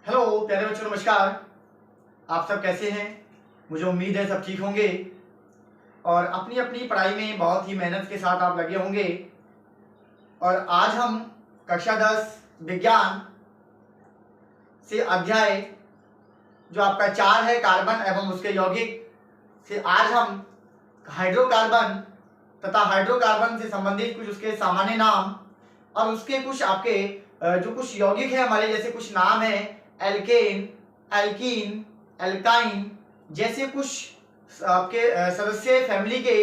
Hello प्यारे बच्चों, नमस्कार। आप सब कैसे हैं? मुझे उम्मीद है सब ठीक होंगे और अपनी अपनी पढ़ाई में बहुत ही मेहनत के साथ आप लगे होंगे। और आज हम कक्षा 10 विज्ञान से अध्याय जो आपका 4 है, कार्बन एवं उसके यौगिक से आज हम हाइड्रोकार्बन तथा हाइड्रोकार्बन से संबंधित कुछ उसके सामान्य नाम और उसके कुछ आपके जो कुछ यौगिक है हमारे, जैसे कुछ नाम है एल्केन, एल्कीन, एल्काइन जैसे कुछ आपके सदस्य फैमिली के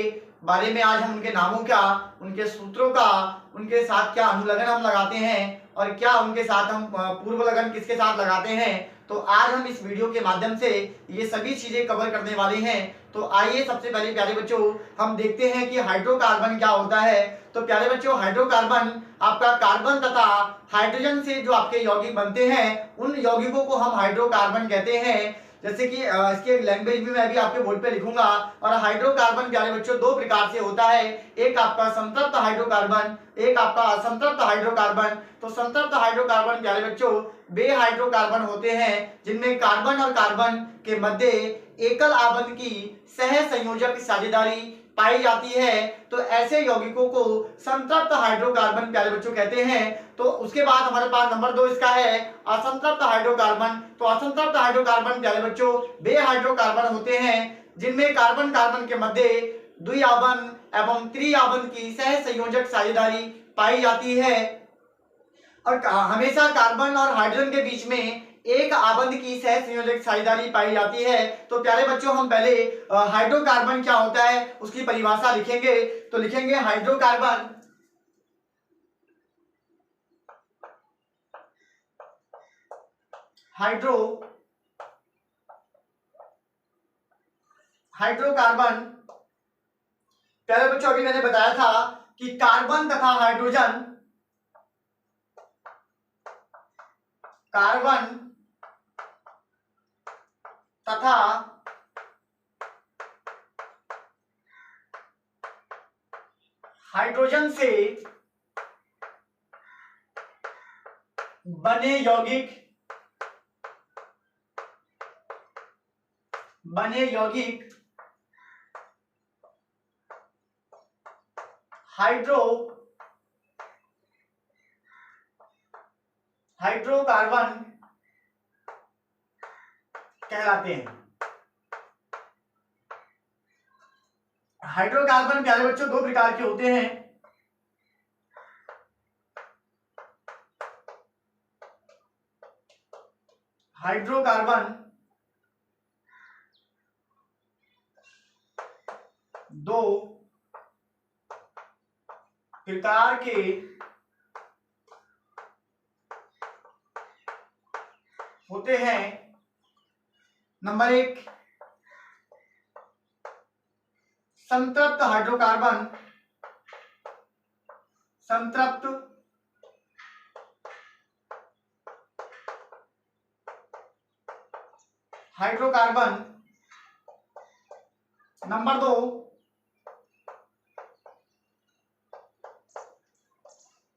बारे में आज हम उनके नामों का, उनके सूत्रों का, उनके साथ क्या अनुलग्न हम लगाते हैं और क्या उनके साथ हम पूर्व लगन किसके साथ लगाते हैं। तो आज हम इस वीडियो के माध्यम से ये सभी चीजें कवर करने वाले हैं। तो आइए सबसे पहले प्यारे बच्चों हम देखते हैं कि हाइड्रोकार्बन क्या होता है। तो प्यारे बच्चों, हाइड्रोकार्बन आपका कार्बन तथा हाइड्रोजन से जो आपके यौगिक बनते हैं उन यौगिकों को हम हाइड्रोकार्बन कहते हैं। जैसे कि इसके लैंग्वेज भी मैं अभी आपके बोर्ड पे लिखूंगा। और हाइड्रोकार्बन प्यारे बच्चों दो प्रकार से होता है, एक आपका संतृप्त हाइड्रोकार्बन, एक आपका असंतृप्त हाइड्रोकार्बन। तो संतृप्त हाइड्रोकार्बन प्यारे बच्चों वे हाइड्रोकार्बन होते हैं जिनमें कार्बन और कार्बन के मध्य एकल आबंध की सह संयोजक साझेदारी पाई जाती है। तो ऐसे यौगिकों को संतृप्त हाइड्रोकार्बन प्यारे बच्चों कहते हैं। तो उसके बाद हमारे पास नंबर 2 इसका है असंतृप्त हाइड्रोकार्बन। तो असंतृप्त हाइड्रोकार्बन प्यारे बच्चों वे हाइड्रोकार्बन होते हैं जिनमें कार्बन कार्बन के मध्य द्विआबंध एवं त्रिआबंध की सह संयोजक साझेदारी पाई जाती है। और हमेशा कार्बन और हाइड्रोजन के बीच में एक आबंध की सह संयोजक साझेदारी पाई जाती है। तो प्यारे बच्चों हम पहले हाइड्रोकार्बन क्या होता है उसकी परिभाषा लिखेंगे। तो लिखेंगे हाइड्रोकार्बन हाइड्रोकार्बन प्यारे बच्चों अभी मैंने बताया था कि कार्बन तथा हाइड्रोजन, कार्बन तथा हाइड्रोजन से बने यौगिक हाइड्रोकार्बन कहलाते हैं। हाइड्रोकार्बन प्यारे बच्चों दो प्रकार के होते हैं, हाइड्रोकार्बन दो प्रकार के होते हैं। नंबर 1 संतृप्त हाइड्रोकार्बन, संतृप्त हाइड्रोकार्बन। नंबर 2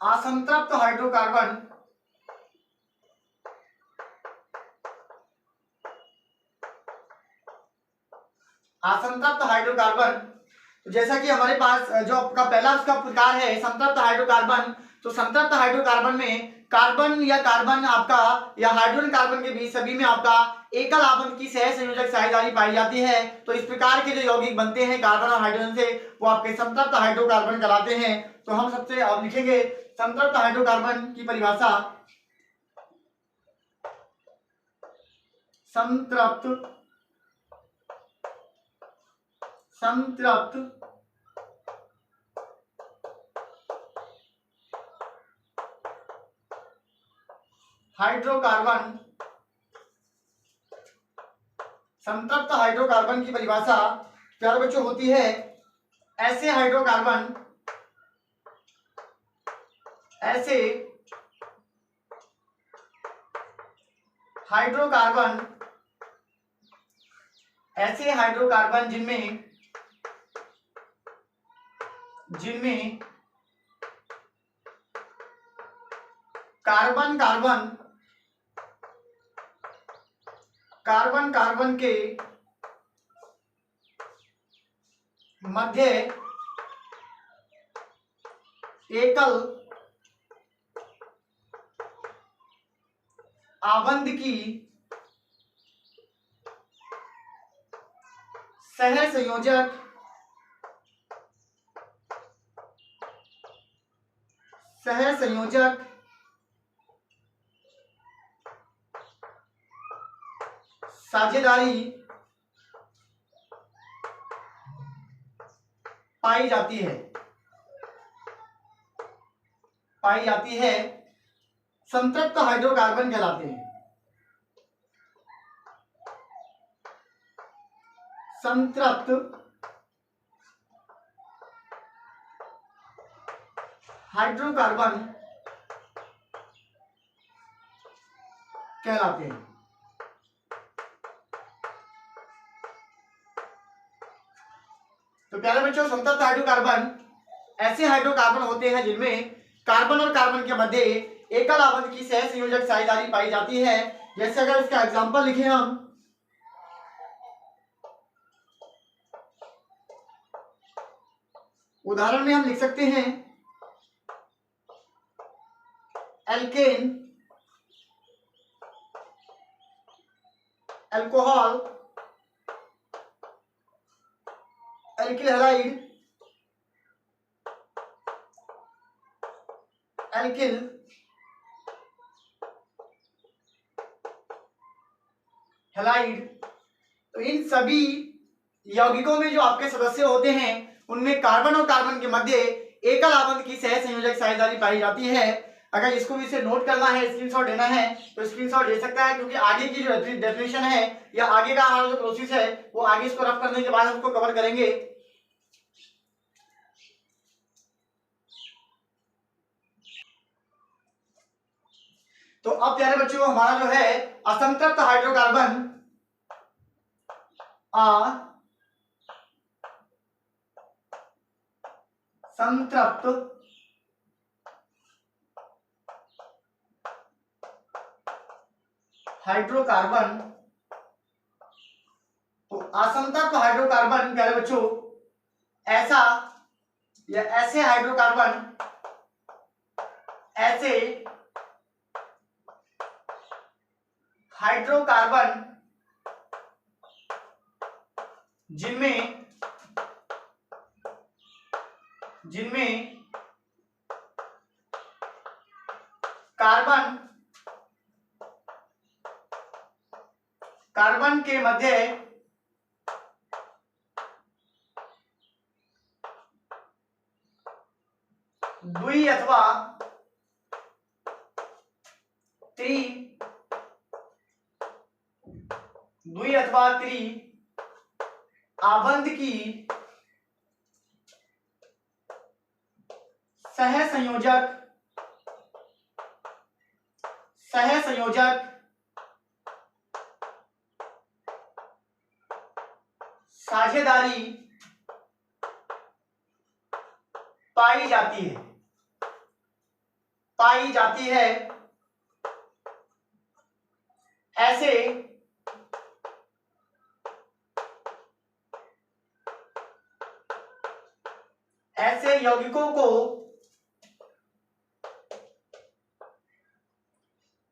असंतृप्त हाइड्रोकार्बन, असंतृप्त हाइड्रोकार्बन। तो जैसा कि हमारे पास जो आपका पहला उसका प्रकार है संतृप्त हाइड्रोकार्बन, तो संतृप्त हाइड्रोकार्बन में कार्बन या कार्बन आपका या हाइड्रोजन कार्बन के बीच सभी में आपका एकल आबंध की सह संयोजक साझेदारी पाई जाती है। तो इस प्रकार के जो यौगिक बनते हैं कार्बन और हाइड्रोजन से वो आपके संतृप्त हाइड्रोकार्बन कहलाते हैं। तो हम सबसे अब लिखेंगे संतृप्त हाइड्रोकार्बन की परिभाषा। संतृप्त हाइड्रोकार्बन, संतृप्त हाइड्रोकार्बन की परिभाषा प्यारे बच्चों होती है ऐसे हाइड्रोकार्बन जिनमें कार्बन कार्बन कार्बन कार्बन के मध्य एकल आबंध की सहसंयोजक साझेदारी पाई जाती है संतृप्त हाइड्रोकार्बन कहलाते हैं। संतृप्त हाइड्रोकार्बन कहलाते हैं। तो प्यारे बच्चों, संतृप्त हाइड्रोकार्बन ऐसे हाइड्रोकार्बन होते हैं जिनमें कार्बन और कार्बन के मध्य एकल आबंध की सहसंयोजक साझेदारी पाई जाती है। जैसे अगर इसका एग्जांपल लिखें हम, उदाहरण में हम लिख सकते हैं alkane, alcohol, alkyl halide, alkyl halide. तो इन सभी यौगिकों में जो आपके सदस्य होते हैं उनमें कार्बन और कार्बन के मध्य एकल आबंध की सहसंयोजक साझेदारी पाई जाती है। अगर इसको भी इसे नोट करना है, स्क्रीनशॉट लेना है तो स्क्रीनशॉट ले सकता है, क्योंकि आगे की जो डेफिनेशन है या आगे का हमारा जो प्रोसेस है वो आगे इसको रफ करने के बाद हम उसको कवर करेंगे। तो अब प्यारे बच्चों, हमारा जो है असंतृप्त हाइड्रोकार्बन संतृप्त हाइड्रोकार्बन। तो असंतृप्त हाइड्रोकार्बन प्यारे बच्चों ऐसा या ऐसे हाइड्रोकार्बन, ऐसे हाइड्रोकार्बन जिनमें कार्बन के मध्य द्वि अथवा त्रि आबंध की सहसंयोजक साझेदारी पाई जाती है। ऐसे यौगिकों को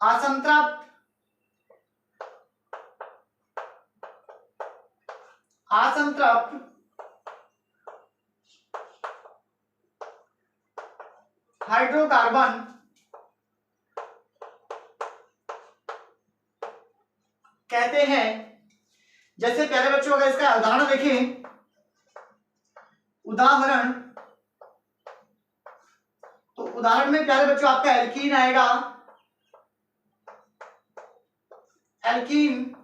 असंतृप्त हाइड्रोकार्बन कहते हैं। जैसे प्यारे बच्चों अगर इसका उदाहरण देखें, उदाहरण में प्यारे बच्चों आपका एल्कीन आएगा, एल्कीन,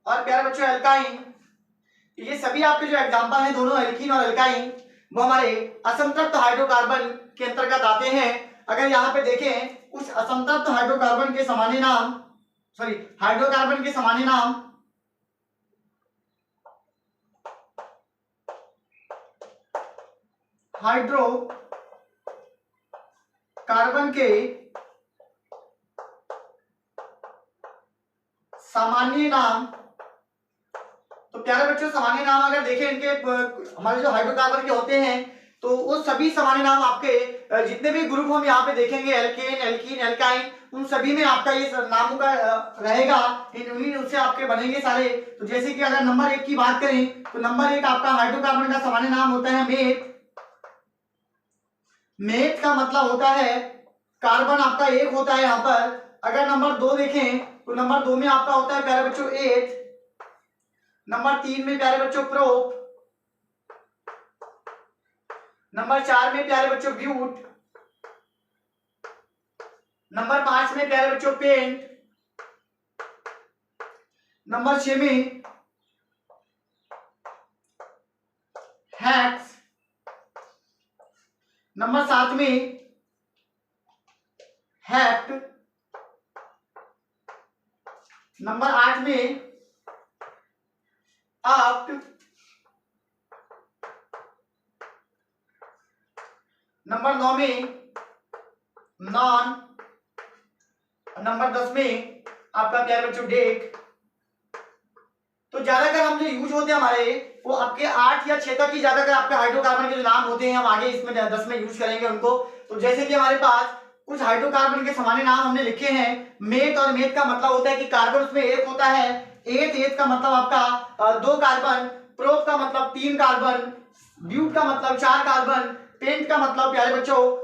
और प्यारे बच्चों एल्काइन। ये सभी आपके जो एग्जांपल हैं, दोनों एल्कीन और एल्काइन, वो हमारे असंतृप्त हाइड्रोकार्बन के अंतर्गत आते हैं। अगर यहाँ पे देखें, उस असंतृप्त हाइड्रोकार्बन के सामान्य नाम, हाइड्रोकार्बन के सामान्य नाम हाइड्रोकार्बन के सामान्य नाम। तो प्यारे बच्चों सामान्य नाम अगर देखें इनके हमारे जो हाइड्रोकार्बन के होते हैं तो वो सभी सामान्य नाम आपके जितने भी ग्रुप हम यहाँ पे देखेंगे एल्केन, एल्कीन, एल्काइन, उन सभी में आपका ये नामों का रहेगा, उन्हीं उससे आपके बनेंगे सारे। तो जैसे कि अगर नंबर 1 की बात करें तो नंबर 1 आपका हाइड्रोकार्बन का सामान्य नाम होता है मेथ। मेथ का मतलब होता है कार्बन आपका एक होता है यहाँ पर। अगर नंबर 2 देखें तो नंबर 2 में आपका होता है प्यारे बच्चों एथ। नंबर 3 में प्यारे बच्चों प्रोप। नंबर 4 में प्यारे बच्चों ब्यूट। नंबर 5 में प्यारे बच्चों पेंट। नंबर 6 में हैक्स। नंबर 7 में हेप्ट। नंबर 8 में ऑप्ट। नंबर 9 में नॉन। नंबर 10 में आपका प्यारे बच्चों डेक। तो ज्यादातर हम जो यूज होते हैं हमारे वो आपके 8 या 6 तक ही ज्यादातर आपके हाइड्रोकार्बन के जो नाम होते हैं हम आगे इसमें 10 में यूज करेंगे उनको। तो जैसे कि हमारे पास कुछ हाइड्रोकार्बन के सामान्य नाम हमने लिखे हैं। मेथ, और मेथ का मतलब होता है कि कार्बन उसमें एक होता है। एथ का मतलब आपका 2 कार्बन। प्रोप का मतलब 3 कार्बन। ब्यूट का मतलब 4 कार्बन। पेंट का मतलब प्यारे बच्चों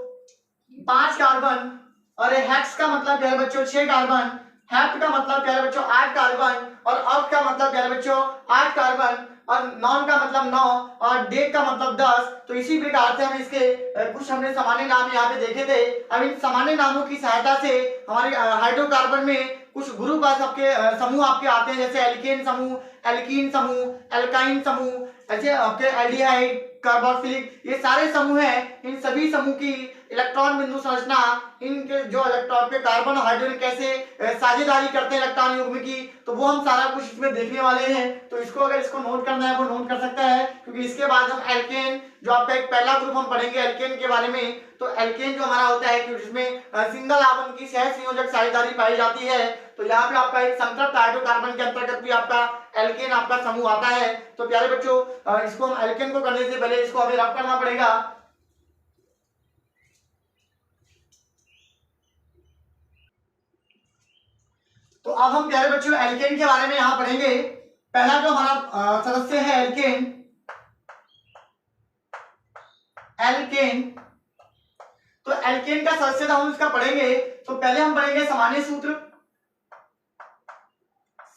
5 कार्बन। और हेक्स का मतलब प्यारे बच्चों 6 कार्बन। हेप्ट का मतलब प्यारे बच्चों 8 कार्बन। और ऑक्ट का मतलब प्यारे बच्चों 8 कार्बन। और नॉन का मतलब 9 और डेक का मतलब 10। तो इसी प्रकार से हम इसके कुछ हमने सामान्य नाम यहाँ पे देखे थे। अब इन सामान्य नामों की सहायता से हमारे हाइड्रोकार्बन में कुछ ग्रुप आपके समूह आपके आते हैं, जैसे एल्केन समूह, एल्कीन समूह, एल्काइन समूह, ऐसे आपके एल्डिहाइड, कार्बोक्सिलिक, ये सारे समूह हैं। इन सभी समूह की इलेक्ट्रॉन बिंदु संरचना, इनके जो इलेक्ट्रॉन पे कार्बन और हाइड्रोजन कैसे साझेदारी करते हैं इलेक्ट्रॉन युग्म की, तो वो हम सारा कुछ इसमें देखने वाले हैं। तो इसको अगर इसको नोट करना है वो नोट कर सकता है, क्योंकि इसके बाद हम एल्केन जो आपका एक पहला ग्रुप हम पढ़ेंगे एल्केन के बारे में। तो एल्केन जो हमारा होता है कि जिसमें सिंगल आवन की सह संयोजक साझेदारी पाई जाती है। तो यहाँ पे आपका एक संतृप्त हाइड्रोकार्बन के अंतर्गत भी आपका एल्केन आपका समूह आता है। तो प्यारे बच्चों इसको हम एल्केन को करने से पहले इसको हमें रफ करना पड़ेगा। तो अब हम प्यारे बच्चों एल्केन के बारे में यहां पढ़ेंगे। पहला जो हमारा सदस्य है एल्केन। एल्केन, तो एल्केन का सदस्यता हम इसका पढ़ेंगे। तो पहले हम पढ़ेंगे सामान्य सूत्र।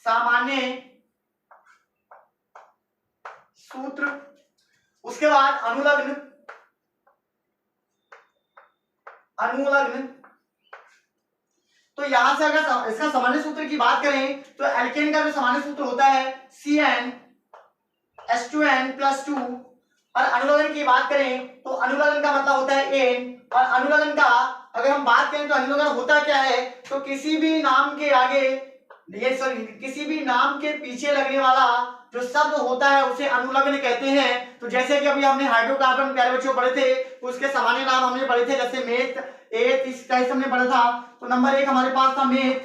सामान्य सूत्र, उसके बाद अनुलग्न। अनुलग्न, तो यहां से अगर इसका सामान्य सूत्र की बात करें तो एल्केन का जो सामान्य सूत्र होता है CnH2n+2। और अनुलग्न की बात करें तो अनुलग्न का मतलब होता है एन। और अनुलग्न का अगर हम बात करें तो अनुलग्न होता क्या है, तो किसी भी नाम के आगे किसी भी नाम के पीछे लगने वाला जो शब्द होता है उसे अनुलग्न कहते हैं। तो जैसे कि अभी हमने हाइड्रोकार्बन प्यारे बच्चों पढ़े थे, उसके सामान्य नाम हमने पढ़े थे, जैसे मेथ, एथ, इस टाइप से हमने पढ़ा था। तो नंबर 1 हमारे पास था मेथ।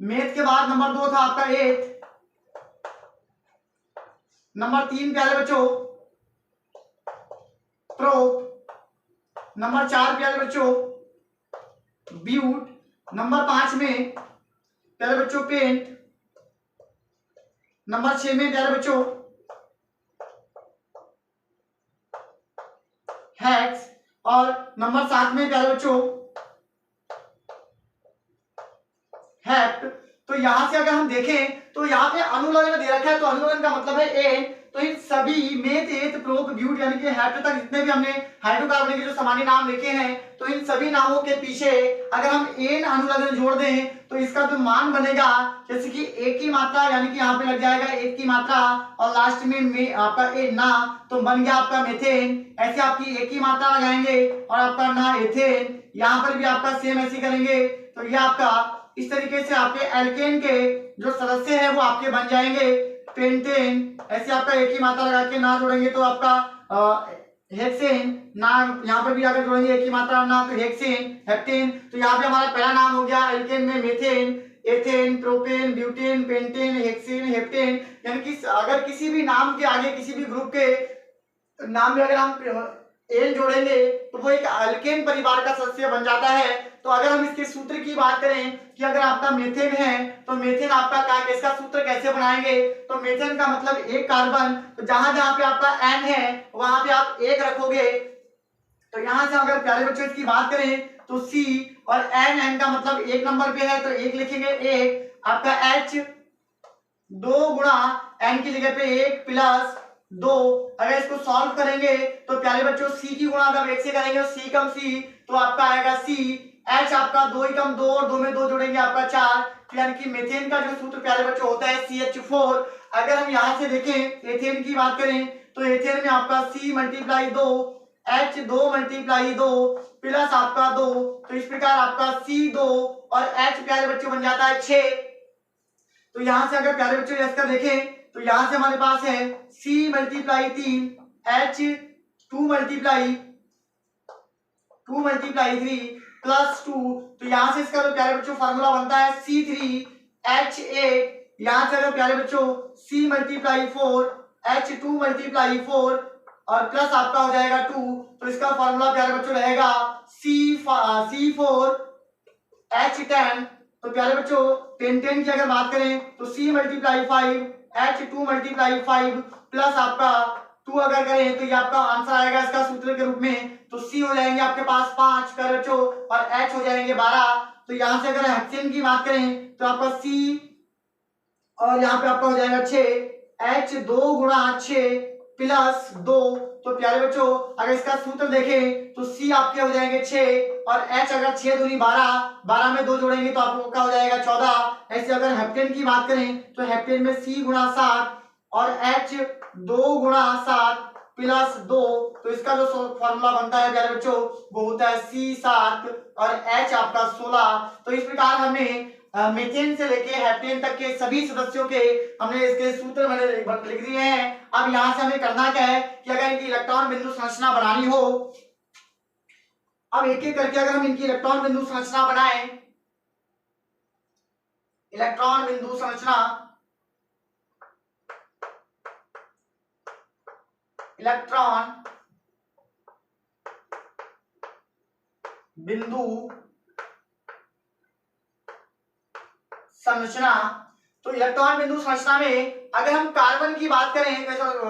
मेथ के बाद नंबर 2 था आपका एथ। नंबर 3 प्यारे बच्चों प्रोप। नंबर 4 प्यारे बच्चों ब्यूट। नंबर 5 में प्यारे बच्चों पेंट। नंबर 6 में प्यारे बच्चों हेक्स। और नंबर 7 में प्यारे बच्चों हेप्ट। तो यहां से अगर हम देखें तो यहाँ पे अनुलग्न दे रखा है, तो अनुलग्न का मतलब है एन। तो इन सभी मेथ, एथ, प्रोप, ब्यूट यानी कि हेप्ट तक जितने भी हमने हाइड्रोकार्बन के जो सामान्य नाम लिखे हैं, तो इन सभी नामों के पीछे अगर हम एन अनुलग्न जोड़ दें तो इसका जो मान बनेगा, जैसे कि एक की मात्रा यानी कि यहाँ पे लग जाएगा एक की मात्रा और लास्ट में आपका ए ना, तो बन गया आपका मेथेन। ऐसे आपकी एक की मात्रा लगाएंगे और आपका ना एथेन, यहाँ पर भी आपका सेम ऐसे करेंगे। तो ये आपका इस तरीके से आपके एल्केन के जो सदस्य हैं वो आपके बन जाएंगे पेंटेन। ऐसे आपका एक ही मात्रा लगा के ना जोड़ेंगे तो आपका हेक्सेन ना, यहाँ पर भी अगर जोड़ेंगे एक ही मात्रा ना तो हेक्सेन, हेप्टेन। तो यहाँ पे हमारा पहला नाम हो गया एल्केन में methane, ethane, propane, butane, pentane, hexane, heptane, यानी कि अगर किसी भी नाम के आगे किसी भी ग्रुप के नाम में अगर हम एन जोड़ेंगे तो वो एक अल्केन परिवार का सदस्य बन जाता है। तो अगर हम इसके सूत्र की बात करें कि अगर आपका मेथेन है तो मेथेन आपका क्या, इसका सूत्र कैसे बनाएंगे, तो मेथेन का मतलब एक कार्बन, तो जहां जहां पे आपका एन है वहां पे आप एक रखोगे। तो यहां से अगर प्यारे बच्चों इसकी बात करें तो सी और एन का मतलब एक नंबर पे है तो एक लिखेंगे, एक आपका एच 2 गुणा एन की जगह पे 1 प्लस 2। अगर इसको सॉल्व करेंगे तो प्यारे बच्चों सी की गुणा जब 1 से करेंगे तो सी कम सी, तो आपका आएगा सी, एच आपका 2 एकम 2 और 2 में 2 जोड़ेंगे आपका 4, तो यानी कि मीथेन का जो सूत्र प्यारे बच्चों होता है CH4। अगर हम यहां से देखें एथेन की बात करें तो एथेन में आपका C multiply 2, H 2 multiply 2 plus आपका 2, तो इस प्रकार आपका C2 और H प्यारे बच्चों बन जाता है 6। तो यहां से अगर प्यारे बच्चों इसका देखें तो यहां से हमारे पास है C multiply 3, H 2 multiply 3 plus 2, तो यहां से इसका जो प्यारे बच्चों फार्मूला बनता है C3H8। यहां से अगर प्यारे बच्चों C मल्टीप्लाई 4, H2 मल्टीप्लाई 4 और प्लस आपका हो जाएगा 2, तो इसका फार्मूला प्यारे बच्चों रहेगा C4H10। तो प्यारे बच्चों पेंटेन की अगर बात करें तो C multiply 5, H2 multiply 5 plus आपका 2 अगर करें तो ये आपका आंसर आएगा इसका सूत्र के रूप में, तो C हो जाएंगे आपके पास 5 प्यारे बच्चों और H हो जाएंगे 12। तो यहां से अगर हेक्सेन की बात करें तो आपका C और यहाँ पे आपका हो जाएगा 6, H 2 गुणा 6 प्लस 2, तो प्यारे बच्चों अगर इसका सूत्र देखें तो C आपके हो जाएंगे 6 और H अगर 6 दूनी 12, 12 में 2 जोड़ेंगे तो आपको क्या हो जाएगा 14। ऐसे अगर हेप्टेन की बात करें तो हेप्टेन में C गुणा 7 और H 2 गुणा 7 प्लस 2, तो इसका जो फॉर्मूला बनता है प्यारे बच्चों वो होता है C7 और H आपका 16। तो इस प्रकार हमने मीथेन से लेके हेप्टेन तक के सभी सदस्यों के हमने इसके सूत्र मैंने लिख दिए हैं। अब यहां से हमें करना क्या है कि अगर इनकी इलेक्ट्रॉन बिंदु संरचना बनानी हो, अब एक एक करके अगर हम इनकी इलेक्ट्रॉन बिंदु संरचना बनाएं, इलेक्ट्रॉन बिंदु संरचना, इलेक्ट्रॉन बिंदु संरचना, तो इलेक्ट्रॉन बिंदु संरचना में अगर हम कार्बन की बात करें,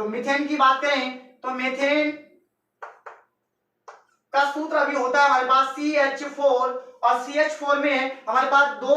मीथेन की बात करें तो मीथेन का सूत्र अभी होता है हमारे पास CH4 और CH4 में हमारे पास 2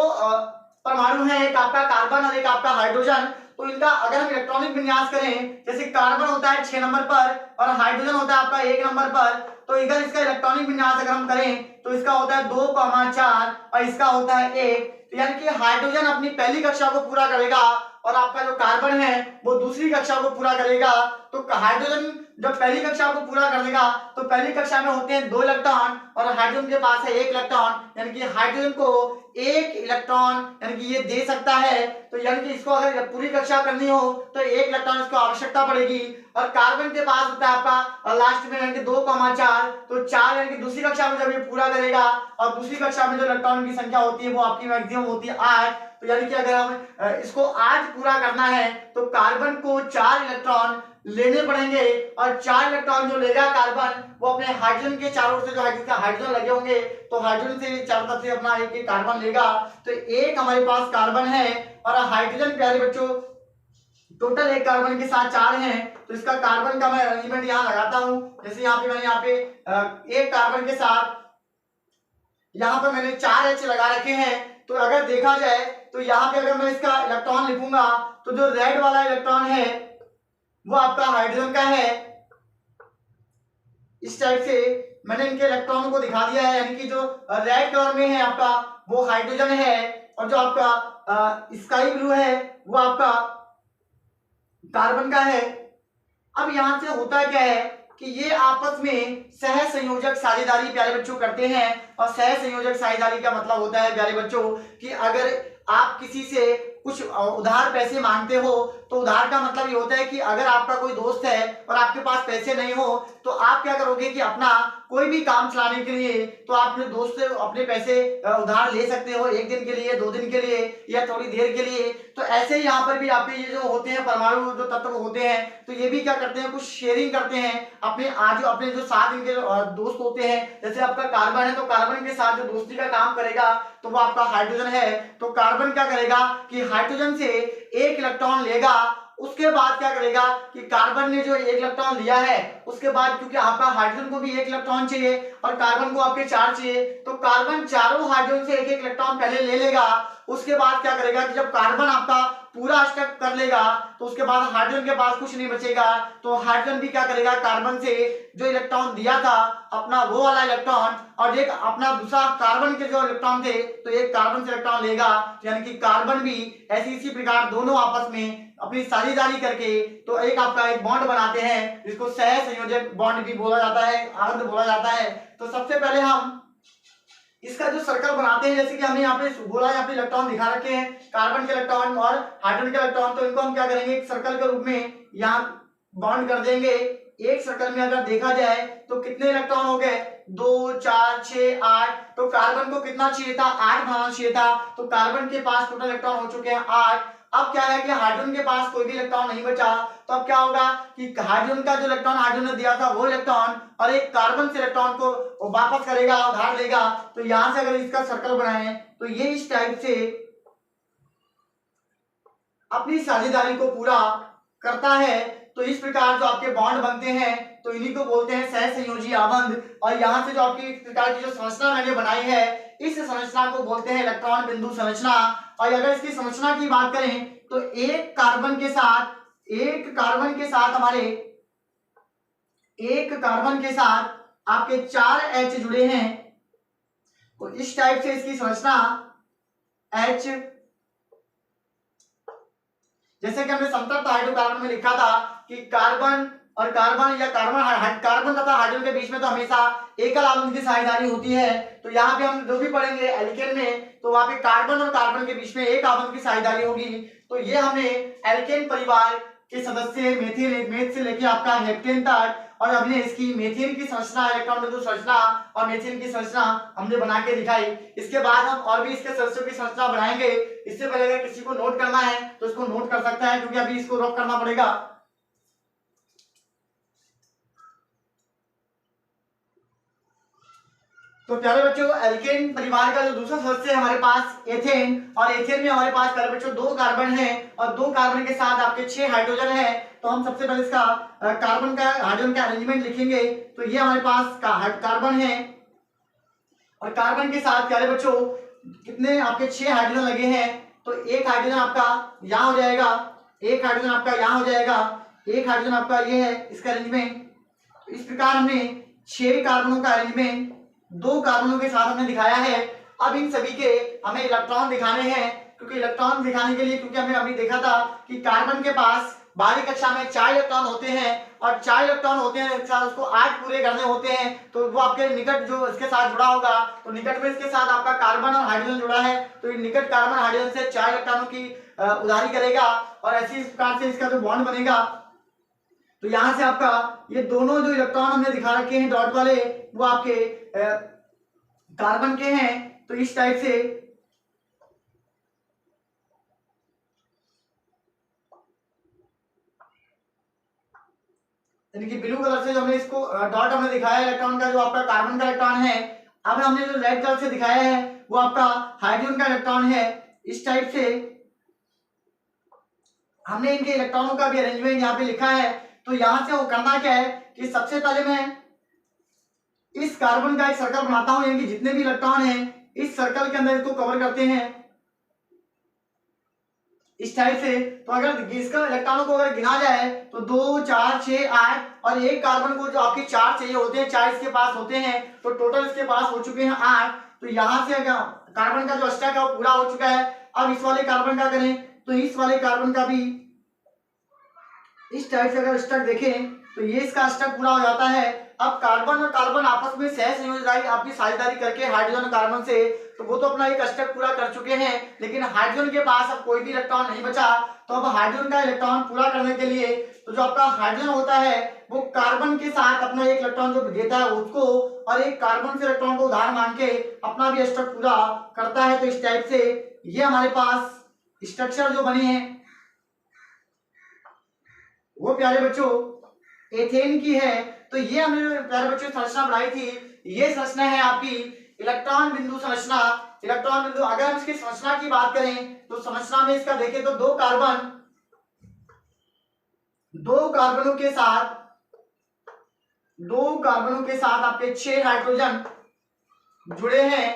परमाणु हैं, एक आपका कार्बन और एक आपका हाइड्रोजन। तो इनका अगर हम इलेक्ट्रॉनिक विन्यास करें, जैसे कार्बन होता है 6 नंबर पर और हाइड्रोजन होता है आपका 1 नंबर पर, तो इधर इसका इलेक्ट्रॉनिक विन्यास अगर हम करें तो इसका होता है 2,4 और इसका होता है 1। तो यानी कि हाइड्रोजन अपनी पहली कक्षा को पूरा करेगा और आपका जो कार्बन है वो दूसरी कक्षा को पूरा करेगा। तो हाइड्रोजन जब पहली कक्षा को पूरा कर देगा तो पहली कक्षा में होते हैं 2 इलेक्ट्रॉन और हाइड्रोजन के पास है 1 इलेक्ट्रॉन, यानी कि हाइड्रोजन को 1 इलेक्ट्रॉन यानी कि ये दे सकता है। तो यानी कि इसको अगर पूरी कक्षा करनी हो तो 1 इलेक्ट्रॉन इसको आवश्यकता पड़ेगी। और कार्बन के पास होता है आपका लास्ट में यानी कि 2,4, तो 4 यानी कि दूसरी कक्षा में जब ये पूरा करेगा और दूसरी कक्षा में जो इलेक्ट्रॉन की संख्या होती है वो आपकी मैक्सिमम होती है 8। तो यानी कि अगर हम इसको आज पूरा करना है तो कार्बन को 4 इलेक्ट्रॉन लेने पड़ेंगे और 4 इलेक्ट्रॉन जो लेगा कार्बन वो अपने हाइड्रोजन के चारों ओर से जो हाइड्रोजन लगे होंगे तो हाइड्रोजन से चारों तरफ से अपना एक कार्बन लेगा। तो एक हमारे पास कार्बन है और हाइड्रोजन प्यारे बच्चों टोटल एक कार्बन के साथ 4 हैं। तो इसका कार्बन का मैं अरेंजमेंट यहाँ लगाता हूं, जैसे यहाँ पे मैंने यहाँ पे एक कार्बन के साथ यहाँ पर मैंने 4 H लगा रखे हैं। तो अगर देखा जाए तो यहाँ पे अगर मैं इसका इलेक्ट्रॉन लिखूंगा तो जो रेड वाला इलेक्ट्रॉन है वो आपका हाइड्रोजन का है। इस टाइप से मैंने इनके इलेक्ट्रॉन को दिखा दिया है, यानी कि जो रेड कलर में है आपका वो हाइड्रोजन है और जो आपका स्काई ब्लू है वो आपका कार्बन का है। अब यहां से होता क्या है कि ये आपस में सह संयोजक साझेदारी प्यारे बच्चों करते हैं। और सह संयोजक साझेदारी का मतलब होता है प्यारे बच्चों कि अगर आप किसी से कुछ उधार पैसे मांगते हो, तो उधार का मतलब ये होता है कि अगर आपका कोई दोस्त है और आपके पास पैसे नहीं हो तो आप क्या करोगे कि अपना कोई भी काम चलाने के लिए तो आप अपने दोस्त से अपने पैसे उधार ले सकते हो, 1 दिन के लिए, 2 दिन के लिए या थोड़ी देर के लिए। तो ऐसे ही यहाँ पर भी आपके ये जो होते हैं परमाणु जो तत्व होते हैं, तो ये भी क्या करते हैं, कुछ शेयरिंग करते हैं अपने जो साथ इनके दोस्त होते हैं। जैसे आपका कार्बन है तो कार्बन के साथ जो दोस्ती का काम करेगा तो वो आपका हाइड्रोजन है। तो कार्बन क्या करेगा कि हाइड्रोजन से 1 इलेक्ट्रॉन लेगा, उसके बाद क्या करेगा कि कार्बन ने जो 1 इलेक्ट्रॉन लिया है उसके बाद, क्योंकि आपका हाइड्रोजन को भी 1 इलेक्ट्रॉन चाहिए और कार्बन को आपके 4 चाहिए, तो कार्बन चारों हाइड्रोजन से 1-1 इलेक्ट्रॉन पहले ले लेगा। उसके बाद क्या करेगा कि जब कार्बन आपका पूरा अष्टक कर लेगा तो उसके बाद हाइड्रोजन के पास कुछ नहीं बचेगा, तो हाइड्रोजन भी क्या करेगा, कार्बन से जो इलेक्ट्रॉन दिया था अपना वो वाला इलेक्ट्रॉन और एक अपना दूसरा कार्बन के जो इलेक्ट्रॉन थे तो एक कार्बन से इलेक्ट्रॉन लेगा। यानी कि कार्बन भी ऐसी इसी प्रकार दोनों आपस में अपनी साझेदारी करके तो एक आपका एक बॉन्ड बनाते हैं, जिसको सह संयोजक बॉन्ड भी बोला जाता है, आनंद बोला जाता है। तो सबसे पहले हम इसका जो सर्कल बनाते हैं, जैसे कि हमने यहाँ पे बोला, यहाँ पे इलेक्ट्रॉन दिखा रखे हैं, कार्बन के इलेक्ट्रॉन और हाइड्रोजन के इलेक्ट्रॉन, तो इनको हम क्या करेंगे, एक सर्कल के रूप में यहाँ बॉन्ड कर देंगे। एक सर्कल में अगर देखा जाए तो कितने इलेक्ट्रॉन हो गए, 2 4 6 8, तो कार्बन को कितना चाहिए था, 8 बनाना चाहिए था, तो कार्बन के पास टोटल इलेक्ट्रॉन हो चुके हैं 8। अब क्या है कि हाइड्रोजन के पास कोई भी इलेक्ट्रॉन नहीं बचा, तो अब क्या होगा कि हाइड्रोजन का जो इलेक्ट्रॉन हाइड्रोजन ने दिया था वो इलेक्ट्रॉन और एक कार्बन से इलेक्ट्रॉन को वापस करेगा, उधार लेगा। तो यहां से अगर इसका सर्कल बनाएं तो ये इस टाइप से अपनी साझेदारी को पूरा करता है। तो इस प्रकार जो आपके बॉन्ड बनते हैं तो इन्हीं को बोलते हैं सहसंयोजी आबंध। और यहाँ से जो आपकी इस प्रकार की जो संरचना मैंने बनाई है, इस संरचना को बोलते हैं इलेक्ट्रॉन बिंदु संरचना। और अगर इसकी संरचना की बात करें तो एक कार्बन के साथ आपके 4 H जुड़े हैं। तो इस टाइप से इसकी संरचना H, जैसे कि हमने संतृप्त हाइड्रोकार्बन में लिखा था कि कार्बन और कार्बन या कार्बन तथा हाइड्रोजन के बीच में तो हमेशा एकल आबंध की साझेदारी होती है। तो यहाँ पे हम जो भी पढ़ेंगे एल्केन में तो वहां पे कार्बन और कार्बन के बीच में एक आबंध की साझेदारी होगी। तो ये हमने एल्केन परिवार के सदस्य मेथ से लेके आपका हेप्टेन तक, और हमने इसकी मेथेन की संरचना, इलेक्ट्रॉन बिंदु संरचना और मेथेन की संरचना हमने बना के दिखाई। इसके बाद हम और भी इसके सदस्यों की संरचना बनाएंगे। इससे पहले अगर किसी को नोट करना है तो इसको नोट कर सकता है, क्योंकि अभी इसको रफ करना पड़ेगा। तो प्यारे बच्चों, एल्केन परिवार का जो दूसरा सदस्य है हमारे पास एथेन, और एथेन में हमारे पास प्यारे बच्चों 2 कार्बन है और 2 कार्बन के साथ आपके 6 हाइड्रोजन है। तो हम सबसे पहले इसका कार्बन का हाइड्रोजन का अरेंजमेंट लिखेंगे। तो ये हमारे पास कार्बन है और कार्बन के साथ प्यारे बच्चों कितने आपके 6 हाइड्रोजन लगे हैं। तो एक हाइड्रोजन आपका यहाँ हो जाएगा, एक हाइड्रोजन आपका यहाँ हो जाएगा, एक हाइड्रोजन आपका ये है इसका अरेंजमेंट। तो इस प्रकार हमने 6 कार्बनों का अरेंजमेंट 2 कार्बनों के साथ हमने दिखाया है। अब इन सभी के हमें इलेक्ट्रॉन दिखाने हैं, क्योंकि इलेक्ट्रॉन दिखाने के लिए, क्योंकि हमने अभी देखा था कि कार्बन के पास बाहरी कक्षा में 4 इलेक्ट्रॉन होते हैं और 4 इलेक्ट्रॉन होते हैं एक साथ, उसको 8 पूरे करने होते हैं। तो वो आपके निकट जो इसके साथ जुड़ा होगा, तो निकट में इसके साथ आपका कार्बन और हाइड्रोजन जुड़ा है, तो निकट कार्बन हाइड्रोजन से 4 इलेक्ट्रॉनों की उधारी करेगा और ऐसी प्रकार से इसका जो बॉन्ड बनेगा। तो यहां से आपका ये दोनों जो इलेक्ट्रॉन हमने दिखा रखे हैं डॉट वाले, वो आपके कार्बन के हैं। तो इस टाइप से यानी कि ब्लू कलर से जो हमने इसको डॉट हमने दिखाया इलेक्ट्रॉन का, जो आपका कार्बन का इलेक्ट्रॉन है। अब हमने जो रेड कलर से दिखाया है वो आपका हाइड्रोजन का इलेक्ट्रॉन है। इस टाइप से हमने इनके इलेक्ट्रॉनों का भी अरेंजमेंट यहाँ पे लिखा है। तो यहां से वो करना क्या है कि सबसे पहले मैं इस कार्बन का एक सर्कल बनाता हूं, यानी कि जितने भी इलेक्ट्रॉन हैं इस सर्कल के अंदर इसको कवर करते हैं इस टाइप से। तो अगर इसका इलेक्ट्रॉनों को अगर गिना जाए तो 2 4 6 8 और एक कार्बन को जो आपके 4 चाहिए होते हैं, 4 इसके पास होते हैं, तो टोटल इसके पास हो चुके हैं 8। तो यहां से कार्बन का जो अष्टक है वो पूरा हो चुका है। अब इस वाले कार्बन का करें तो इस वाले कार्बन का भी इस टाइप से अगर अष्टक देखें तो ये इसका अष्टक पूरा हो जाता है। अब कार्बन और कार्बन आपस में सह संयोजक आपकी साझेदारी करके हाइड्रोजन और कार्बन से तो वो तो अपना एक अष्टक पूरा कर चुके हैं, लेकिन हाइड्रोजन के पास अब कोई भी इलेक्ट्रॉन नहीं बचा। तो अब हाइड्रोजन का इलेक्ट्रॉन पूरा करने के लिए तो जो आपका हाइड्रोजन होता है वो कार्बन के साथ अपना एक इलेक्ट्रॉन जो देता है उसको, और एक कार्बन से इलेक्ट्रॉन को उधार मांग के अपना भी अष्टक पूरा करता है। तो इस टाइप से ये हमारे पास स्ट्रक्चर जो बनी है वो प्यारे बच्चों एथेन की है। तो ये हमने प्यारे बच्चों संरचना बनाई थी, ये संरचना है आपकी इलेक्ट्रॉन बिंदु संरचना। इलेक्ट्रॉन बिंदु, अगर हम इसकी संरचना की बात करें तो संरचना में इसका देखें तो दो कार्बनों के साथ आपके 6 हाइड्रोजन जुड़े हैं।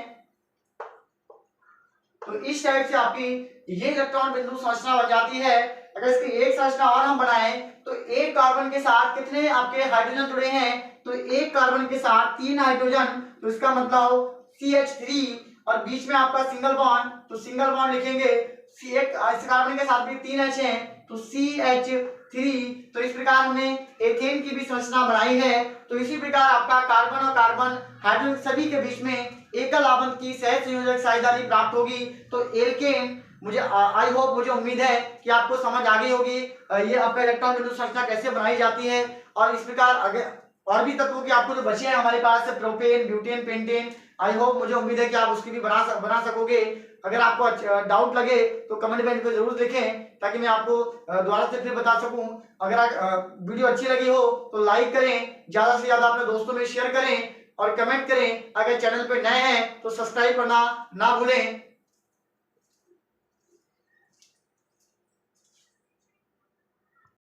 तो इस टाइप से आपकी ये इलेक्ट्रॉन बिंदु संरचना बन जाती है। अगर इसकी एक संरचना और हम बनाएं तो एक कार्बन के साथ कितने आपके हाइड्रोजन जुड़े हैं, तो एक कार्बन के साथ 3 हाइड्रोजन, तो इसका मतलब CH3, और बीच में आपका सिंगल बॉन्ड, तो सिंगल बॉन्ड लिखेंगे एक इस कार्बन के साथ भी 3 H हैं तो CH3। तो इस प्रकार हमने एथेन की भी संरचना बनाई है। तो इसी प्रकार आपका कार्बन और कार्बन हाइड्रोजन सभी के बीच में एकल आबंध की सहज संयोजक साझेदारी प्राप्त होगी। तो एल्केन, मुझे आई होप, मुझे उम्मीद है कि आपको समझ आ गई होगी ये आपका इलेक्ट्रॉन बिंदु संरचना कैसे बनाई जाती है। और इस प्रकार अगर और भी तत्वों की आपको जो बचे हैं हमारे पास propane, butane, pentane, I hope, मुझे उम्मीद है कि आप उसकी भी बना सकोगे। अगर आपको डाउट लगे तो कमेंट में जरूर लिखें ताकि मैं आपको दोबारा से फिर बता सकूं। अगर वीडियो अच्छी लगी हो तो लाइक करें, ज्यादा से ज्यादा अपने दोस्तों में शेयर करें और कमेंट करें। अगर चैनल पे नए हैं तो सब्सक्राइब करना ना भूलें।